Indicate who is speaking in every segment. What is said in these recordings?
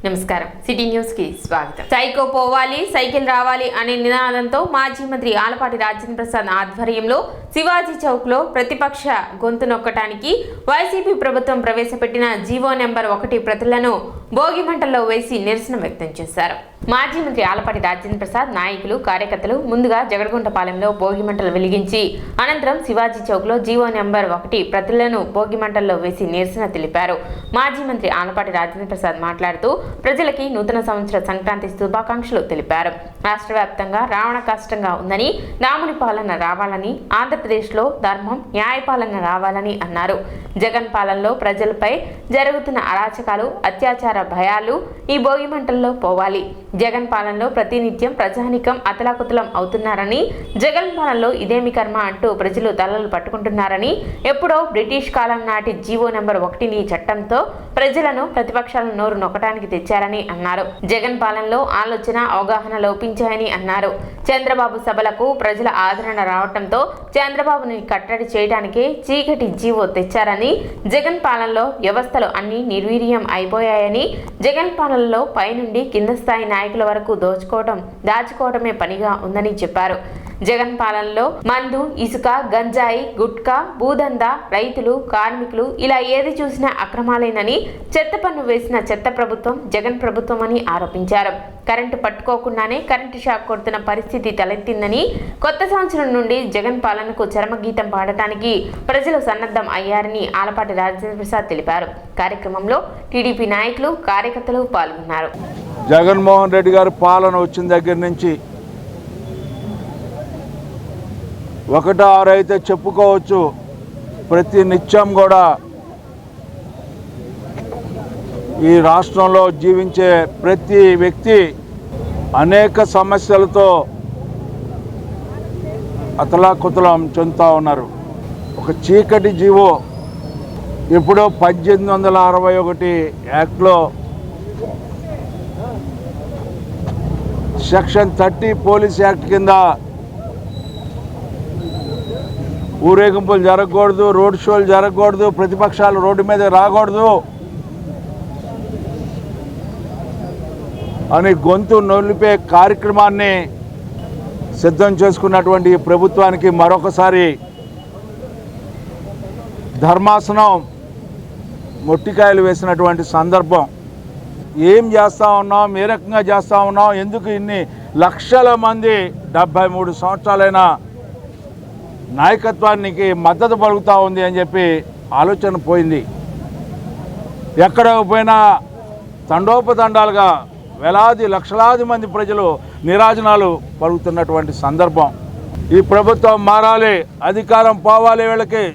Speaker 1: నమస్కారం city news కి స్వాగతం. సైకో పోవాలి సైకిల్ రావాలి అనే నినాదంతో మాజీ మంత్రి ఆలపాటి రాజేంద్ర ప్రసాద్ ఆధ్వర్యంలో శివాజీ చౌక్ లో ప్రతిపక్ష గొంతు నొక్కడానికి వైసీపీ ప్రభుత్వం ప్రవేశపెట్టిన జీవో నెంబర్ 1 ప్రతులను భోగి మంటల్లో వేసి నిరసన వ్యక్తం చేశారు. మాజీ మంత్రి ఆలపాటి రాజేంద్ర ప్రసాద్ నాయకులు కార్యకర్తలు ముందుగా జగడగుంటపాలెంలో భోగి మంటలు వెలిగించి అనంతరం శివాజీ చౌక్ లో జీవో నెంబర్ 1 ప్రతులను భోగి మంటల్లో వేసి నిరసన తెలిపారు. మాజీ మంత్రి ఆలపాటి రాజేంద్ర ప్రసాద్ మాట్లాడుతూ ప్రజలకి నూతన సంవత్సర సంక్రాంతి శుభాకాంక్షలు తెలిపారు. రాష్ట్ర వ్యాప్తంగా రావణ కష్టంగా ఉందని, రాముని పాలన రావాలని, ఆంధ్రప్రదేశ్లో ధర్మం న్యాయపాలన రావాలని అన్నారు. జగన్ పాలనలో ప్రజలపై జరుగుతున్న అరాచకాలు, అత్యాచార భయాలు ఈ భోగి మంటల్లో పోవాలి. జగన్ పాలనలో ప్రతినిత్యం ప్రజానికం అతలాకుతలం అవుతున్నారని, జగన్ పాలనలో ఇదేమి కర్మ అంటూ ప్రజలు తలలు పట్టుకుంటున్నారని, ఎప్పుడో బ్రిటిష్ కాలం నాటి జీవో నెంబర్ 1ని చట్టంతో ప్రజలను ప్రతిపక్షాలను నోరు నొక్కడానికి తెచ్చారని అన్నారు. జగన్ పాలనలో ఆలోచన అవగాహన లోపించాయని అన్నారు. చంద్రబాబు సభలకు ప్రజల ఆదరణ రావడంతో చంద్రబాబుని కట్టడి చేయడానికే చీకటి జీవో తెచ్చారని, జగన్ పాలనలో వ్యవస్థలు అన్ని నిర్వీర్యం అయిపోయాయని, జగన్ పాలనలో పైనుండి కింద స్థాయి నాయకుల వరకు దాచుకోవడమే పనిగా ఉందని చెప్పారు. జగన్ పాలనలో మందు, ఇసుక, గంజాయి, గుట్కా, భూదందా, రైతులు, కార్మికులు ఇలా ఏది చూసినా అక్రమాలేనని, చెత్త పన్ను వేసిన చెత్త ప్రభుత్వం జగన్ ప్రభుత్వం అని ఆరోపించారు. కరెంటు పట్టుకోకుండానే కరెంటు షాక్ కొడుతున్న పరిస్థితి తలెత్తిందని, కొత్త సంవత్సరం నుండి జగన్ పాలనకు చరమగీతం పాడటానికి ప్రజలు సన్నద్ధం అయ్యారని ఆలపాటి రాజేంద్ర ప్రసాద్ తెలిపారు. కార్యక్రమంలో టీడీపీ నాయకులు, కార్యకర్తలు పాల్గొన్నారు.
Speaker 2: జగన్మోహన్ రెడ్డి గారి పాలన వచ్చిన దగ్గర నుంచి 1-6 అయితే చెప్పుకోవచ్చు. ప్రతి నిత్యం కూడా ఈ రాష్ట్రంలో జీవించే ప్రతి వ్యక్తి అనేక సమస్యలతో అతలాకుతలం చెందుతూ ఉన్నారు. ఒక చీకటి జీవో ఎప్పుడో 1861 యాక్ట్లో సెక్షన్ 30 పోలీస్ యాక్ట్ కింద ఊరేగింపులు జరగకూడదు, రోడ్ షోలు జరగకూడదు, ప్రతిపక్షాలు రోడ్డు మీద రాకూడదు అని గొంతు నొలిపే కార్యక్రమాన్ని సిద్ధం చేసుకున్నటువంటి ప్రభుత్వానికి మరొకసారి ధర్మాసనం మొట్టికాయలు వేసినటువంటి సందర్భం. ఏం చేస్తూ ఉన్నాం, ఏ రకంగా చేస్తూ ఉన్నాం, ఎందుకు ఇన్ని లక్షల మంది 73 సంవత్సరాలైన నాయకత్వానికి మద్దతు పలుకుతూ ఉంది అని చెప్పి ఆలోచన పోయింది. ఎక్కడ పోయినా తండోపతండాలుగా వేలాది లక్షలాది మంది ప్రజలు నిరాజనాలు పలుకుతున్నటువంటి సందర్భం. ఈ ప్రభుత్వం మారాలి, అధికారం పోవాలి వీళ్ళకి.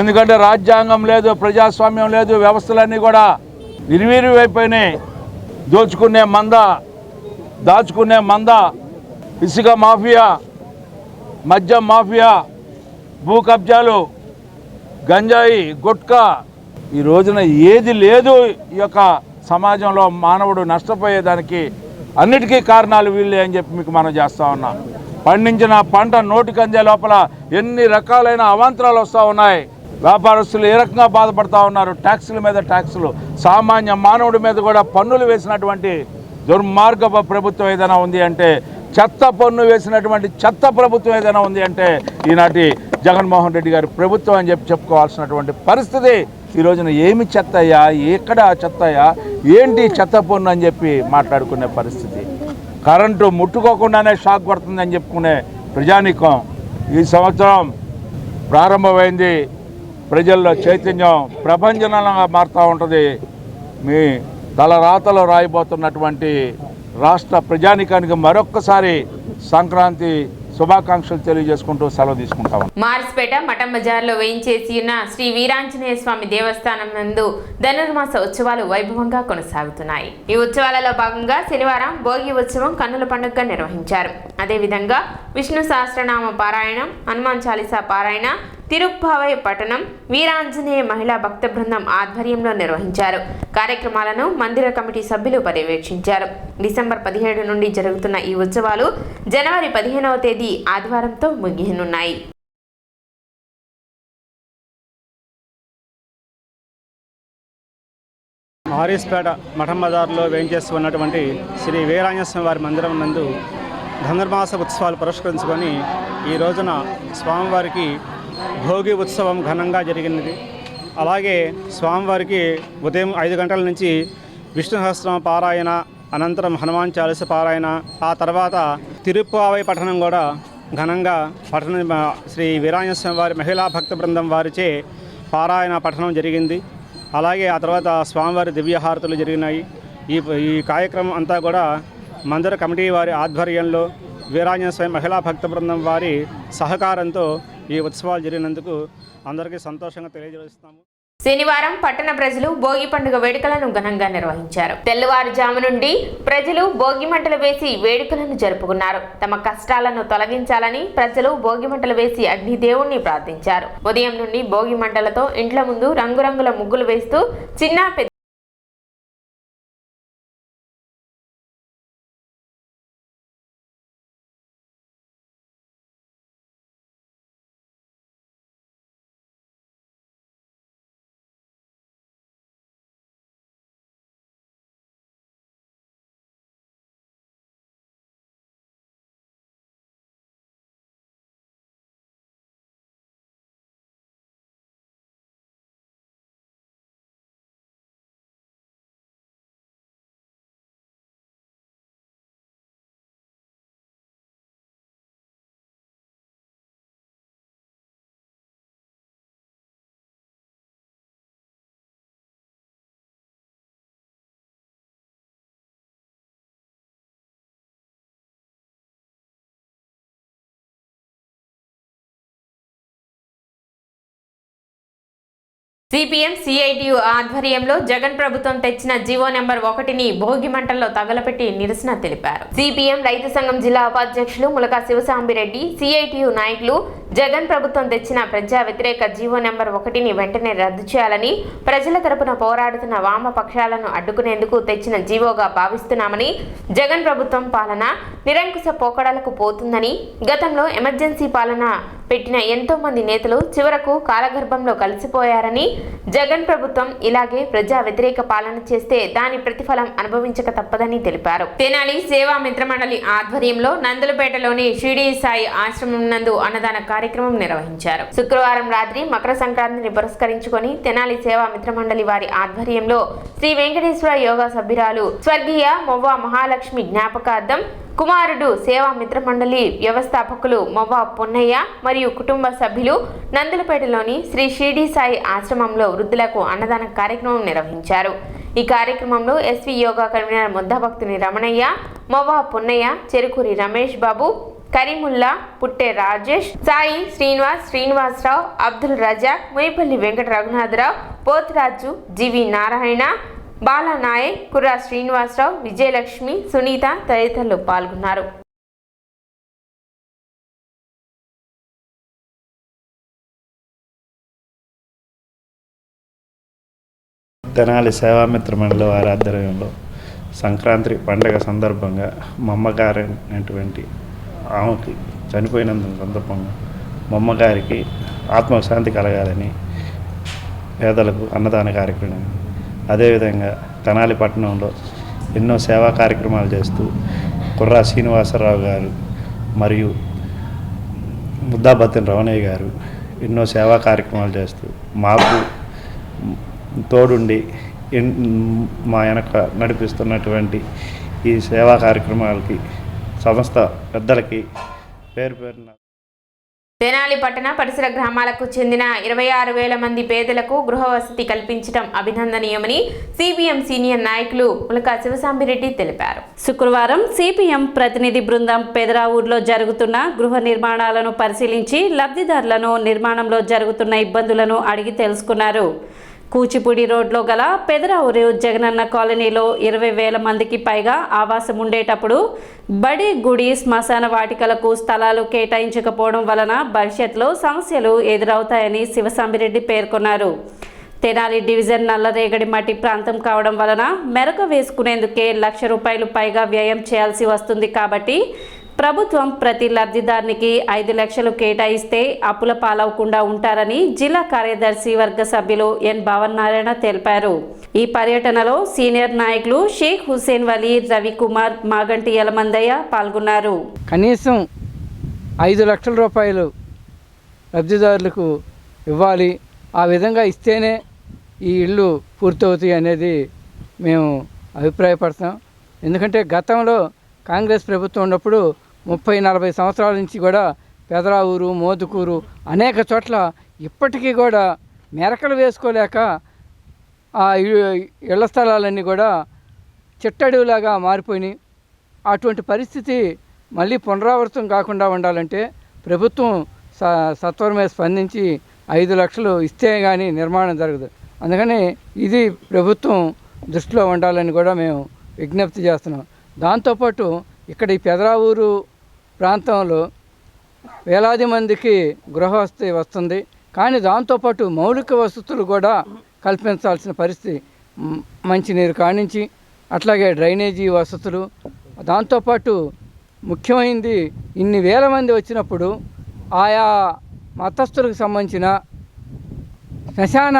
Speaker 2: ఎందుకంటే రాజ్యాంగం లేదు, ప్రజాస్వామ్యం లేదు, వ్యవస్థలన్నీ కూడా నిర్వీర్యమైపోయినాయి. దోచుకునే మంద, దాచుకునే మంద, ఇసుక మాఫియా, మద్యం మాఫియా, భూ కబ్జాలు, గంజాయి, గుట్కా, ఈ రోజున ఏది లేదు ఈ యొక్క సమాజంలో. మానవుడు నష్టపోయేదానికి అన్నిటికీ కారణాలు వీళ్ళే అని చెప్పి మీకు మనం చేస్తూ ఉన్నాం. పండించిన పంట నోటికి అందే లోపల ఎన్ని రకాలైన అవాంతరాలు వస్తూ ఉన్నాయి. వ్యాపారస్తులు ఏ రకంగా బాధపడుతూ ఉన్నారు. ట్యాక్సుల మీద ట్యాక్సులు, సామాన్య మానవుడి మీద కూడా పన్నులు వేసినటువంటి దుర్మార్గపు ప్రభుత్వం ఏదైనా ఉంది అంటే, చెత్త పన్ను వేసినటువంటి చెత్త ప్రభుత్వం ఏదైనా ఉంది అంటే ఈనాటి జగన్మోహన్ రెడ్డి గారి ప్రభుత్వం అని చెప్పి చెప్పుకోవాల్సినటువంటి పరిస్థితి. ఈ రోజున ఏమి చెత్తయ్యా, ఎక్కడ చెత్తయ్యా, ఏంటి చెత్త పన్ను అని చెప్పి మాట్లాడుకునే పరిస్థితి. కరెంటు ముట్టుకోకుండానే షాక్ పడుతుందని చెప్పుకునే ప్రజానీకం ఈ సంవత్సరం ప్రారంభమైంది. ప్రజల్లో చైతన్యం ప్రభంజనంగా మారుతూ ఉంటుంది. మీ తలరాతలో రాయిపోతున్నటువంటి రాష్ట్ర ప్రజానీకానికి మరొక్కసారి సంక్రాంతి శుభాకాంక్షలు తెలియజేసుకుంటూ సెలవు తీసుకుంటాం.
Speaker 1: మార్స్పేట మఠం బజార్లో వేయించేసి ఉన్న శ్రీ వీరాంజనేయ స్వామి దేవస్థానం నందు ధనుర్మాస ఉత్సవాలు వైభవంగా కొనసాగుతున్నాయి. ఈ ఉత్సవాలలో భాగంగా శనివారం భోగి ఉత్సవం కన్నుల పండుగగా నిర్వహించారు. అదేవిధంగా విష్ణు సహస్రనామ పారాయణం, హనుమాన్ చాలీసా పారాయణ, తిరుప్పావై పట్టణం వీరాంజనేయ మహిళా భక్త బృందం ఆధ్వర్యంలో నిర్వహించారు. కార్యక్రమాలను మందిర కమిటీ సభ్యులు పర్యవేక్షించారు. డిసెంబర్ 17 నుండి జరుగుతున్న ఈ ఉత్సవాలు జనవరి 15వ తేదీ ఆదివారంతో ముగియనున్నాయి.
Speaker 3: ఆర్ఎస్పేట మఠం బజార్లో వేయించేసి ఉన్నటువంటి శ్రీ వీరాంజనేయ స్వామి వారి మందిరం నందు ధనుర్మాస ఉత్సవాలు పురస్కరించుకొని ఈ రోజున స్వామివారికి భోగి ఉత్సవం ఘనంగా జరిగినది. అలాగే స్వామివారికి ఉదయం 5 గంటల నుంచి విష్ణు సహస్రనామ పారాయణ, అనంతరం హనుమాన్ చాలీస పారాయణ, ఆ తర్వాత తిరుప్పావై పఠనం కూడా ఘనంగా శ్రీ వీరాంజనేయ స్వామి వారి మహిళా భక్త బృందం వారిచే పారాయణ పఠనం జరిగింది. అలాగే ఆ తర్వాత స్వామివారి దివ్యహారతులు జరిగినాయి. ఈ కార్యక్రమం అంతా కూడా మందిర కమిటీ వారి ఆధ్వర్యంలో వీరాంజనేయ స్వామి మహిళా భక్త బృందం వారి సహకారంతో ఈ ఉత్సవాలు జరిగినందుకు అందరికీ సంతోషంగా తెలియజేస్తున్నాము.
Speaker 1: శనివారం పట్టణ ప్రజలు భోగి పండుగ వేడుకలను ఘనంగా నిర్వహించారు. తెల్లవారుజాము నుండి ప్రజలు భోగి మంటలు వేసి వేడుకలను జరుపుకున్నారు. తమ కష్టాలను తొలగించాలని ప్రజలు భోగి మంటలు వేసి అగ్నిదేవుణ్ణి ప్రార్థించారు. ఉదయం నుండి భోగి మంటలతో ఇంట్ల ముందు రంగురంగుల ముగ్గులు వేస్తూ చిన్న పెద్ద సిపిఎం సిఐటియు ఆధ్వర్యంలో జగన్ ప్రభుత్వం తెచ్చిన జీవో నెంబర్ 1ని భోగి మంటల్లో తగలపెట్టి నిరసన తెలిపారు. సిపిఎం రైతు సంఘం జిల్లా ఉపాధ్యక్షులు ములకా శివసాంబిరెడ్డి, సిఐటియు నాయకులు జగన్ ప్రభుత్వం తెచ్చిన ప్రజా వ్యతిరేక జీవో నెంబర్ 1ని వెంటనే రద్దు చేయాలని, ప్రజల తరపున పోరాడుతున్న వామపక్షాలను అడ్డుకునేందుకు తెచ్చిన జీవోగా భావిస్తున్నామని, జగన్ ప్రభుత్వం పాలన నిరంకుశ పోకడలకు పోతుందని, గతంలో ఎమర్జెన్సీ పాలన పెట్టిన ఎంతో మంది నేతలు చివరకు కాలగర్భంలో కలిసిపోయారని, జగన్ ప్రభుత్వం ఇలాగే ప్రజా వ్యతిరేక పాలన చేస్తే దాని ప్రతిఫలం అనుభవించక తప్పదని తెలిపారు. తెనాలి సేవా మిత్రమండలి ఆధ్వర్యంలో నందులపేటలోని షిరిడి సాయి ఆశ్రమం నందు అన్నదాన కార్యక్రమం నిర్వహించారు. శుక్రవారం రాత్రి మకర సంక్రాంతిని పురస్కరించుకొని తెనాలి సేవా మిత్రమండలి వారి ఆధ్వర్యంలో శ్రీ వెంకటేశ్వర యోగా సభ్యురాలు స్వర్గీయ మొవ్వ మహాలక్ష్మి జ్ఞాపకార్థం కుమారుడు సేవా మిత్రమండలి వ్యవస్థాపకులు మొవ్వ పొన్నయ్య మరియు కుటుంబ సభ్యులు నందులపేటలోని శ్రీ షిరిడి సాయి ఆశ్రమంలో వృద్ధులకు అన్నదాన కార్యక్రమం నిర్వహించారు. ఈ కార్యక్రమంలో ఎస్వి యోగా కన్వీనర్ ముద్దభక్తుని రమణయ్య, మొవ్వ పొన్నయ్య, చెరుకూరి రమేష్ బాబు, కరీముల్లా, పుట్టే రాజేష్, సాయి శ్రీనివాసరావు, అబ్దుల్ రజాక్, మునిపల్లి వెంకట రఘునాథరావు, పోతురాజు, జీవి నారాయణ, బాలనాయక్, కుర్రా శ్రీనివాసరావు, విజయలక్ష్మి, సునీత తదితరులు పాల్గొన్నారు.
Speaker 4: తెనాలి సేవామిత్ర మండలి వారి ఆధ్వర్యంలో సంక్రాంతి పండుగ సందర్భంగా మా అమ్మగారు అనేటువంటి ఆమెకి చనిపోయినందుకు సందర్భంగా మా అమ్మగారికి ఆత్మశాంతి కలగాలని పేదలకు అన్నదాన కార్యక్రమం, అదేవిధంగా తెనాలి పట్టణంలో ఎన్నో సేవా కార్యక్రమాలు చేస్తూ కుర్రా శ్రీనివాసరావు గారు మరియు ముద్దాబత్తిన రమణయ్య గారు ఎన్నో సేవా కార్యక్రమాలు చేస్తూ మాకు తోడుండి మా వెనక నడిపిస్తున్నటువంటి ఈ సేవా కార్యక్రమాలకి సంస్థ పెద్దలకి పేరున
Speaker 1: తెనాలి పట్టణ పరిసర గ్రామాలకు చెందిన 26,000 మంది పేదలకు గృహ వసతి కల్పించడం అభినందనీయమని సిపిఎం సీనియర్ నాయకులు ములకా శివసాంబిరెడ్డి తెలిపారు.
Speaker 5: శుక్రవారం సిపిఎం ప్రతినిధి బృందం పెదరావూరులో జరుగుతున్న గృహ నిర్మాణాలను పరిశీలించి లబ్ధిదారులను నిర్మాణంలో జరుగుతున్న ఇబ్బందులను అడిగి తెలుసుకున్నారు. కూచిపూడి రోడ్లో గల పెదరావూరు జగనన్న కాలనీలో 20,000 మందికి పైగా ఆవాసం ఉండేటప్పుడు బడి, గుడి, శ్మశాన వాటికలకు స్థలాలు కేటాయించకపోవడం వలన భవిష్యత్తులో సమస్యలు ఎదురవుతాయని శివసాంబిరెడ్డి పేర్కొన్నారు. తెనాలి డివిజన్ నల్లరేగడి మట్టి ప్రాంతం కావడం వలన మెరక వేసుకునేందుకే ₹1,00,000 పైగా వ్యయం చేయాల్సి వస్తుంది. కాబట్టి ప్రభుత్వం ప్రతి లబ్ధిదారునికి 5 లక్షలు కేటాయిస్తే అప్పుల పాలవకుండా ఉంటారని జిల్లా కార్యదర్శి వర్గ సభ్యులు ఎన్ భవన్ నారాయణ తెలిపారు. ఈ పర్యటనలో సీనియర్ నాయకులు షేక్ హుసేన్ వలీ, రవికుమార్, మాగంటి యలమందయ్య పాల్గొన్నారు.
Speaker 6: కనీసం 5 లక్షల రూపాయలు లబ్ధిదారులకు ఇవ్వాలి. ఆ విధంగా ఇస్తేనే ఈ ఇళ్ళు పూర్తవుతాయి అనేది మేము అభిప్రాయపడతాం. ఎందుకంటే గతంలో కాంగ్రెస్ ప్రభుత్వం ఉన్నప్పుడు 30-40 సంవత్సరాల నుంచి కూడా పెదరావూరు, మోదుకూరు అనేక చోట్ల ఇప్పటికీ కూడా మెరకలు వేసుకోలేక ఆ ఇళ్ల స్థలాలన్నీ కూడా చిట్టడిలాగా మారిపోయినాయి. అటువంటి పరిస్థితి మళ్ళీ పునరావృతం కాకుండా ఉండాలంటే ప్రభుత్వం సత్వరమే స్పందించి 5 లక్షలు ఇస్తే కానీ నిర్మాణం జరగదు. అందుకని ఇది ప్రభుత్వం దృష్టిలో ఉండాలని కూడా మేము విజ్ఞప్తి చేస్తున్నాం. దాంతోపాటు ఇక్కడ ఈ పెదరావూరు ప్రాంతంలో వేలాది మందికి గృహవసతి వస్తుంది. కానీ దాంతోపాటు మౌలిక వసతులు కూడా కల్పించాల్సిన పరిస్థితి, మంచినీరు కానించి అట్లాగే డ్రైనేజీ వసతులు, దాంతోపాటు ముఖ్యమైనది ఇన్ని వేల మంది వచ్చినప్పుడు ఆయా మతస్థులకు సంబంధించిన శ్మశాన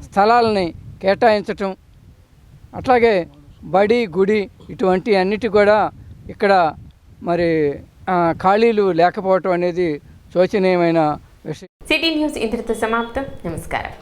Speaker 6: స్థలాలని కేటాయించటం, అట్లాగే బడి, గుడి ఇటువంటి అన్నిటి కూడా ఇక్కడ మరి ఖాళీలు లేకపోవటం అనేది శోచనీయమైన విషయం.
Speaker 1: సిటీ న్యూస్ ఇంతటితో సమాప్తం. నమస్కారం.